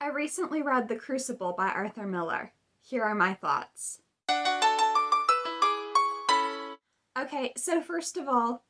I recently read The Crucible by Arthur Miller. Here are my thoughts. Okay, so first of all,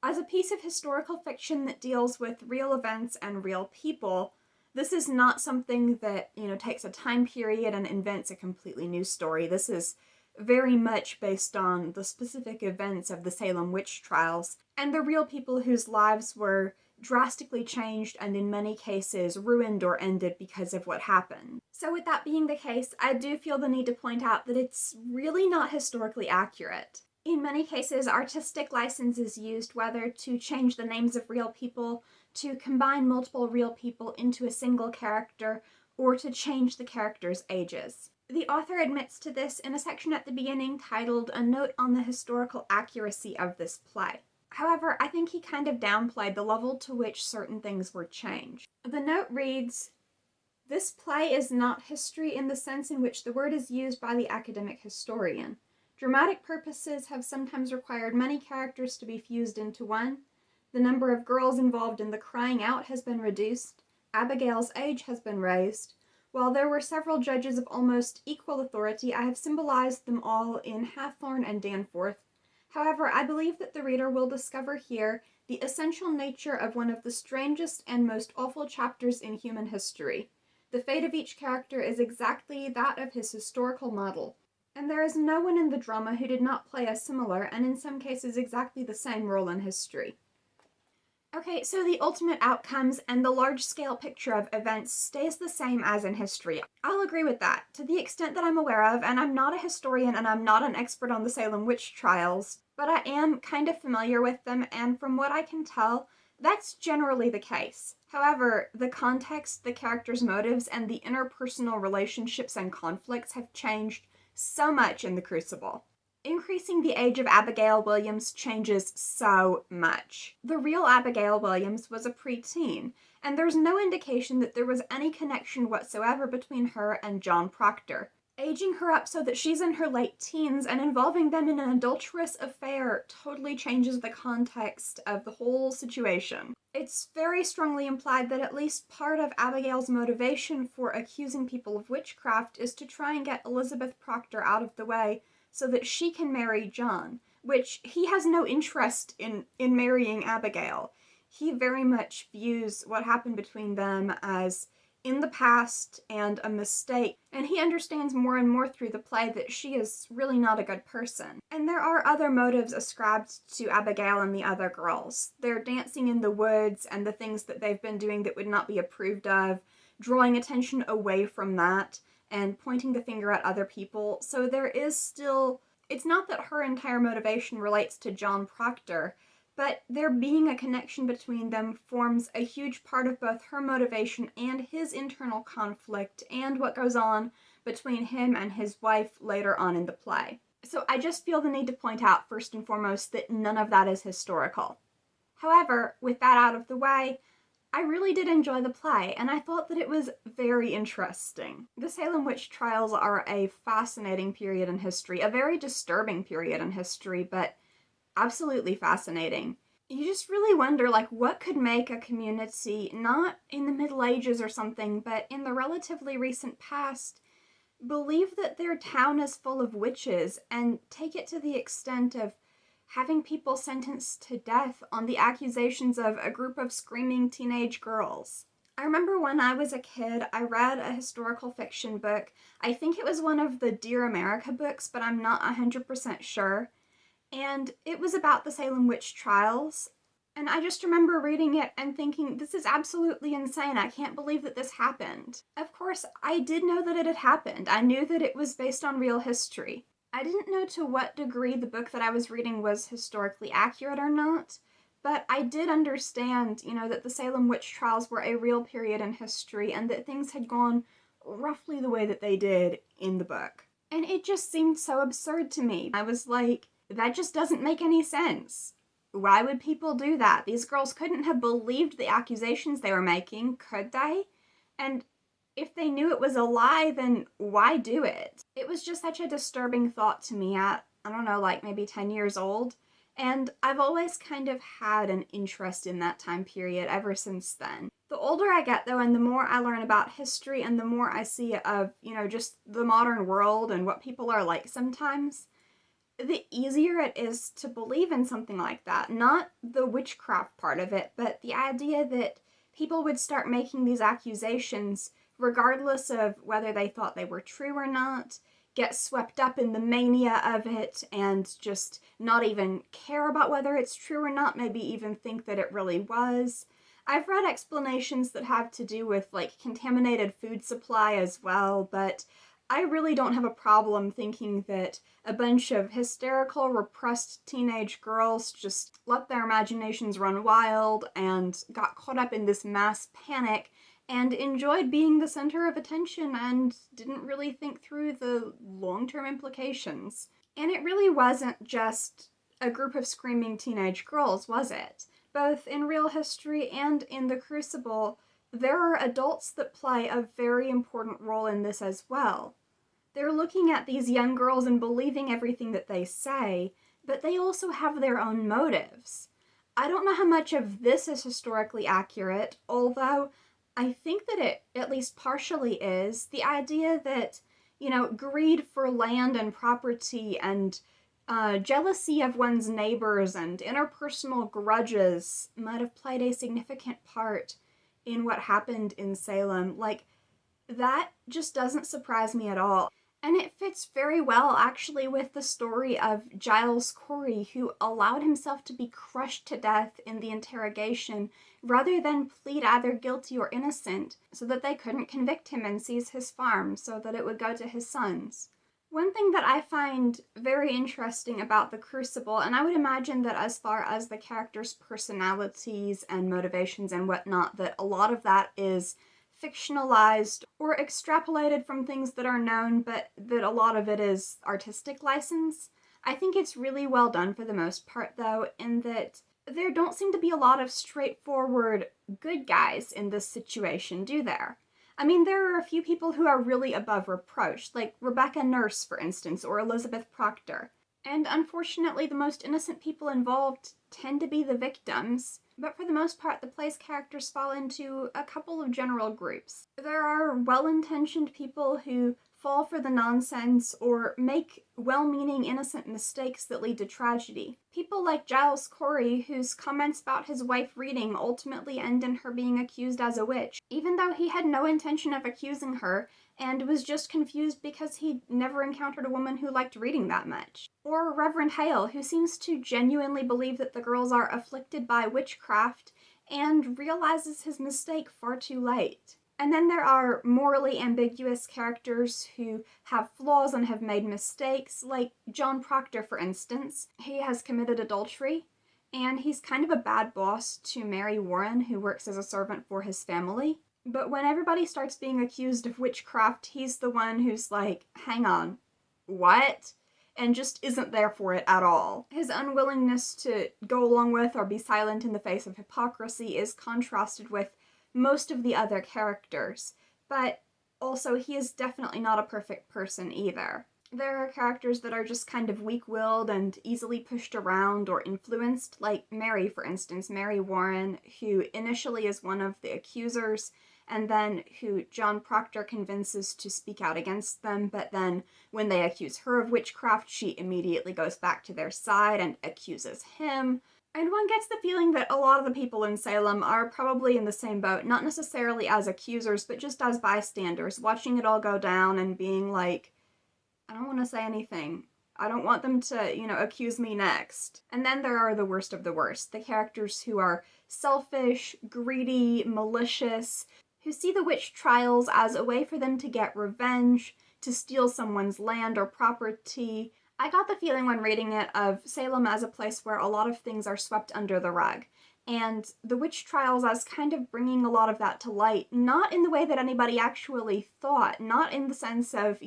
as a piece of historical fiction that deals with real events and real people, this is not something that, takes a time period and invents a completely new story. This is very much based on the specific events of the Salem witch trials and the real people whose lives were drastically changed and in many cases ruined or ended because of what happened. So with that being the case, I do feel the need to point out that it's really not historically accurate. In many cases, artistic license is used whether to change the names of real people, to combine multiple real people into a single character, or to change the characters' ages. The author admits to this in a section at the beginning titled "A Note on the Historical Accuracy of this Play." However, I think he kind of downplayed the level to which certain things were changed. The note reads, "This play is not history in the sense in which the word is used by the academic historian. Dramatic purposes have sometimes required many characters to be fused into one. The number of girls involved in the crying out has been reduced. Abigail's age has been raised. While there were several judges of almost equal authority, I have symbolized them all in Hathorne and Danforth. However, I believe that the reader will discover here the essential nature of one of the strangest and most awful chapters in human history. The fate of each character is exactly that of his historical model, and there is no one in the drama who did not play a similar, and in some cases exactly the same, role in history." Okay, so the ultimate outcomes and the large-scale picture of events stays the same as in history. I'll agree with that, to the extent that I'm aware of, and I'm not a historian and I'm not an expert on the Salem witch trials, but I am kind of familiar with them, and from what I can tell, that's generally the case. However, the context, the characters' motives, and the interpersonal relationships and conflicts have changed so much in The Crucible. Increasing the age of Abigail Williams changes so much. The real Abigail Williams was a preteen, and there's no indication that there was any connection whatsoever between her and John Proctor. Aging her up so that she's in her late teens and involving them in an adulterous affair totally changes the context of the whole situation. It's very strongly implied that at least part of Abigail's motivation for accusing people of witchcraft is to try and get Elizabeth Proctor out of the way so that she can marry John, which he has no interest in marrying Abigail. He very much views what happened between them as in the past and a mistake, and he understands more and more through the play that she is really not a good person. And there are other motives ascribed to Abigail and the other girls. They're dancing in the woods and the things that they've been doing that would not be approved of, drawing attention away from that, and pointing the finger at other people. So there is still, it's not that her entire motivation relates to John Proctor, but there being a connection between them forms a huge part of both her motivation and his internal conflict and what goes on between him and his wife later on in the play. So I just feel the need to point out first and foremost that none of that is historical. However, with that out of the way, I really did enjoy the play, and I thought that it was very interesting. The Salem witch trials are a fascinating period in history, a very disturbing period in history, but absolutely fascinating. You just really wonder, what could make a community, not in the Middle Ages or something, but in the relatively recent past, believe that their town is full of witches and take it to the extent of having people sentenced to death on the accusations of a group of screaming teenage girls. I remember when I was a kid, I read a historical fiction book. I think it was one of the Dear America books, but I'm not 100% sure. And it was about the Salem witch trials. And I just remember reading it and thinking, this is absolutely insane. I can't believe that this happened. Of course, I did know that it had happened. I knew that it was based on real history. I didn't know to what degree the book that I was reading was historically accurate or not, but I did understand, that the Salem witch trials were a real period in history and that things had gone roughly the way that they did in the book. And it just seemed so absurd to me. I was like, that just doesn't make any sense. Why would people do that? These girls couldn't have believed the accusations they were making, could they? And if they knew it was a lie, then why do it? It was just such a disturbing thought to me at, I don't know, maybe 10 years old. And I've always kind of had an interest in that time period ever since then. The older I get, though, and the more I learn about history and the more I see of, just the modern world and what people are like sometimes, the easier it is to believe in something like that. Not the witchcraft part of it, but the idea that people would start making these accusations regardless of whether they thought they were true or not, get swept up in the mania of it, and just not even care about whether it's true or not, maybe even think that it really was. I've read explanations that have to do with like contaminated food supply as well, but I really don't have a problem thinking that a bunch of hysterical, repressed teenage girls just let their imaginations run wild and got caught up in this mass panic and enjoyed being the center of attention and didn't really think through the long-term implications. And it really wasn't just a group of screaming teenage girls, was it? Both in real history and in the Crucible, there are adults that play a very important role in this as well. They're looking at these young girls and believing everything that they say, but they also have their own motives. I don't know how much of this is historically accurate, although I think that it at least partially is. The idea that, greed for land and property and jealousy of one's neighbors and interpersonal grudges might have played a significant part in what happened in Salem. Like, that just doesn't surprise me at all. And it fits very well, actually, with the story of Giles Corey, who allowed himself to be crushed to death in the interrogation rather than plead either guilty or innocent, so that they couldn't convict him and seize his farm so that it would go to his sons. One thing that I find very interesting about the Crucible, and I would imagine that as far as the characters' personalities and motivations and whatnot, that a lot of that is fictionalized or extrapolated from things that are known, but that a lot of it is artistic license. I think it's really well done for the most part, though, in that there don't seem to be a lot of straightforward good guys in this situation, do there? I mean, there are a few people who are really above reproach, like Rebecca Nurse, for instance, or Elizabeth Proctor. And unfortunately, the most innocent people involved tend to be the victims, but for the most part, the play's characters fall into a couple of general groups. There are well-intentioned people who fall for the nonsense or make well-meaning innocent mistakes that lead to tragedy. People like Giles Corey, whose comments about his wife reading ultimately end in her being accused as a witch, even though he had no intention of accusing her and was just confused because he'd never encountered a woman who liked reading that much. Or Reverend Hale, who seems to genuinely believe that the girls are afflicted by witchcraft and realizes his mistake far too late. And then there are morally ambiguous characters who have flaws and have made mistakes, like John Proctor, for instance. He has committed adultery, and he's kind of a bad boss to Mary Warren, who works as a servant for his family. But when everybody starts being accused of witchcraft, he's the one who's like, hang on, what? And just isn't there for it at all. His unwillingness to go along with or be silent in the face of hypocrisy is contrasted with most of the other characters, but also he is definitely not a perfect person either. There are characters that are just kind of weak-willed and easily pushed around or influenced, like Mary, for instance, Mary Warren, who initially is one of the accusers, and then who John Proctor convinces to speak out against them, but then when they accuse her of witchcraft, she immediately goes back to their side and accuses him. And one gets the feeling that a lot of the people in Salem are probably in the same boat, not necessarily as accusers, but just as bystanders, watching it all go down and being like, I don't want to say anything. I don't want them to, accuse me next. And then there are the worst of the worst, the characters who are selfish, greedy, malicious, who see the witch trials as a way for them to get revenge, to steal someone's land or property. I got the feeling when reading it of Salem as a place where a lot of things are swept under the rug, and the witch trials as kind of bringing a lot of that to light, not in the way that anybody actually thought, not in the sense of,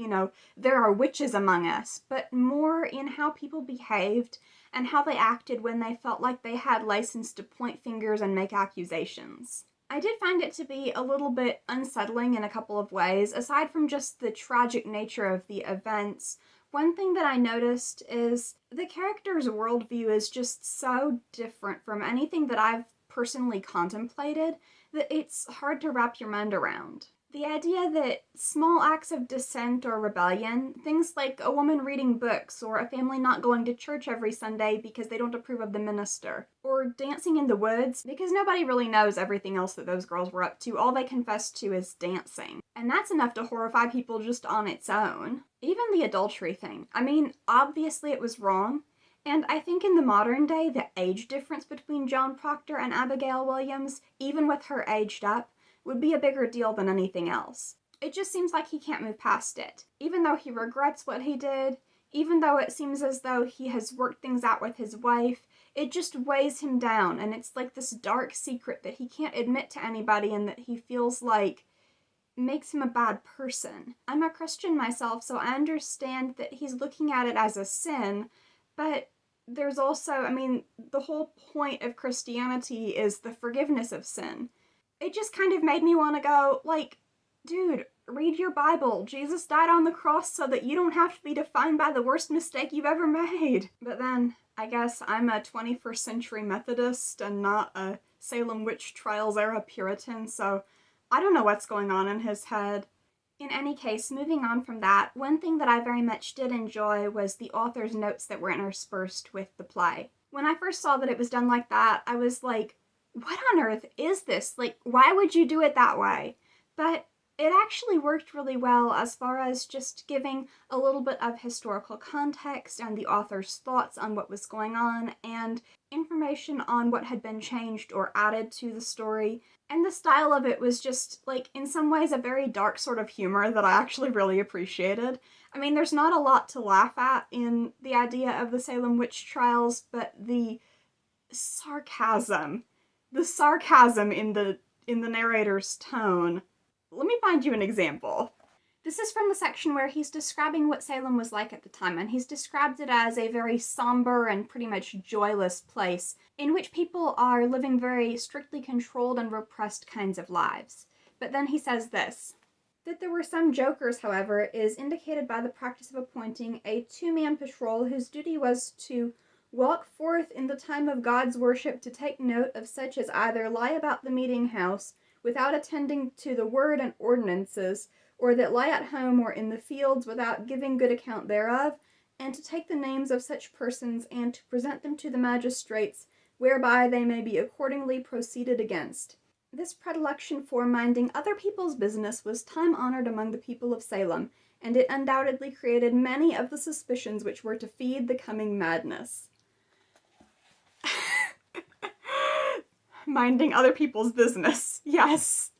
there are witches among us, but more in how people behaved and how they acted when they felt like they had license to point fingers and make accusations. I did find it to be a little bit unsettling in a couple of ways, aside from just the tragic nature of the events. One thing that I noticed is the character's worldview is just so different from anything that I've personally contemplated that it's hard to wrap your mind around. The idea that small acts of dissent or rebellion, things like a woman reading books or a family not going to church every Sunday because they don't approve of the minister, or dancing in the woods because nobody really knows everything else that those girls were up to. All they confess to is dancing. And that's enough to horrify people just on its own. Even the adultery thing. I mean, obviously it was wrong. And I think in the modern day, the age difference between Joan Proctor and Abigail Williams, even with her aged up, would be a bigger deal than anything else. It just seems like he can't move past it. Even though he regrets what he did, even though it seems as though he has worked things out with his wife, it just weighs him down, and it's like this dark secret that he can't admit to anybody and that he feels like makes him a bad person. I'm a Christian myself, so I understand that he's looking at it as a sin, but there's also, I mean, the whole point of Christianity is the forgiveness of sin. It just kind of made me want to go, like, dude, read your Bible. Jesus died on the cross so that you don't have to be defined by the worst mistake you've ever made. But then, I guess I'm a 21st century Methodist and not a Salem witch trials era Puritan, so I don't know what's going on in his head. In any case, moving on from that, one thing that I very much did enjoy was the author's notes that were interspersed with the play. When I first saw that it was done like that, I was like, what on earth is this? Like, why would you do it that way? But it actually worked really well as far as just giving a little bit of historical context and the author's thoughts on what was going on and information on what had been changed or added to the story. And the style of it was just, like, in some ways a very dark sort of humor that I actually really appreciated. I mean, there's not a lot to laugh at in the idea of the Salem witch trials, but the sarcasm in the narrator's tone. Let me find you an example. This is from the section where he's describing what Salem was like at the time, and he's described it as a very somber and pretty much joyless place in which people are living very strictly controlled and repressed kinds of lives. But then he says this: that there were some jokers, however, is indicated by the practice of appointing a two-man patrol whose duty was to walk forth in the time of God's worship to take note of such as either lie about the meeting house without attending to the word and ordinances, or that lie at home or in the fields without giving good account thereof, and to take the names of such persons and to present them to the magistrates, whereby they may be accordingly proceeded against. This predilection for minding other people's business was time-honored among the people of Salem, and it undoubtedly created many of the suspicions which were to feed the coming madness. Minding other people's business. Yes.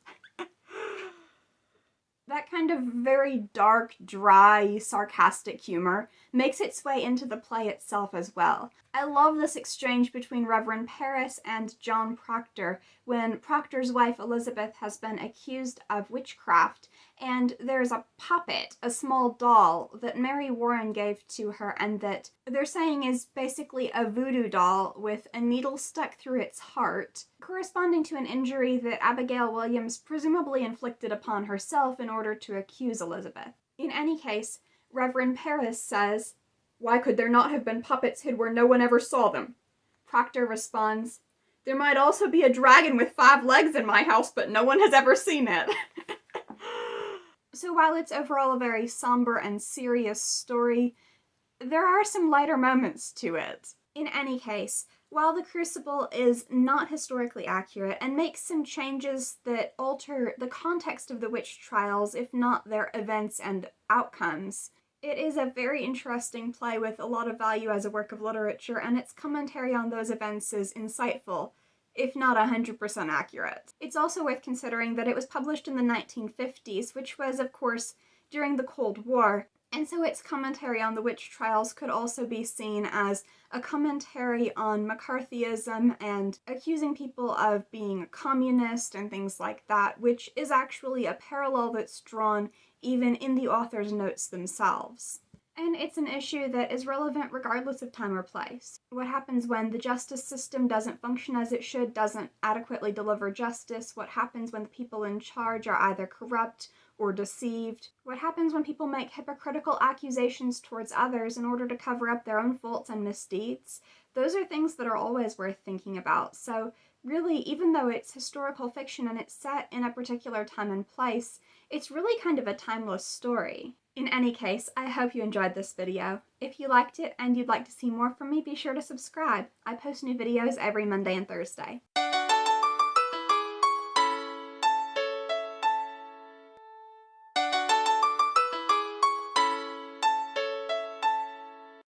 That kind of very dark, dry, sarcastic humor makes its way into the play itself as well. I love this exchange between Reverend Parris and John Proctor when Proctor's wife Elizabeth has been accused of witchcraft, and there's a puppet, a small doll, that Mary Warren gave to her, and that they're saying is basically a voodoo doll with a needle stuck through its heart, corresponding to an injury that Abigail Williams presumably inflicted upon herself in order to accuse Elizabeth. In any case, Reverend Parris says, "Why could there not have been puppets hid where no one ever saw them?" Proctor responds, "There might also be a dragon with 5 legs in my house, but no one has ever seen it." So while it's overall a very somber and serious story, there are some lighter moments to it. In any case, while the Crucible is not historically accurate and makes some changes that alter the context of the witch trials, if not their events and outcomes, it is a very interesting play with a lot of value as a work of literature, and its commentary on those events is insightful, if not 100% accurate. It's also worth considering that it was published in the 1950s, which was, of course, during the Cold War, and so its commentary on the witch trials could also be seen as a commentary on McCarthyism and accusing people of being a communist and things like that, which is actually a parallel that's drawn even in the author's notes themselves. And it's an issue that is relevant regardless of time or place. What happens when the justice system doesn't function as it should, doesn't adequately deliver justice? What happens when the people in charge are either corrupt or deceived? What happens when people make hypocritical accusations towards others in order to cover up their own faults and misdeeds? Those are things that are always worth thinking about. So really, even though it's historical fiction and it's set in a particular time and place, it's really kind of a timeless story. In any case, I hope you enjoyed this video. If you liked it and you'd like to see more from me, be sure to subscribe. I post new videos every Monday and Thursday.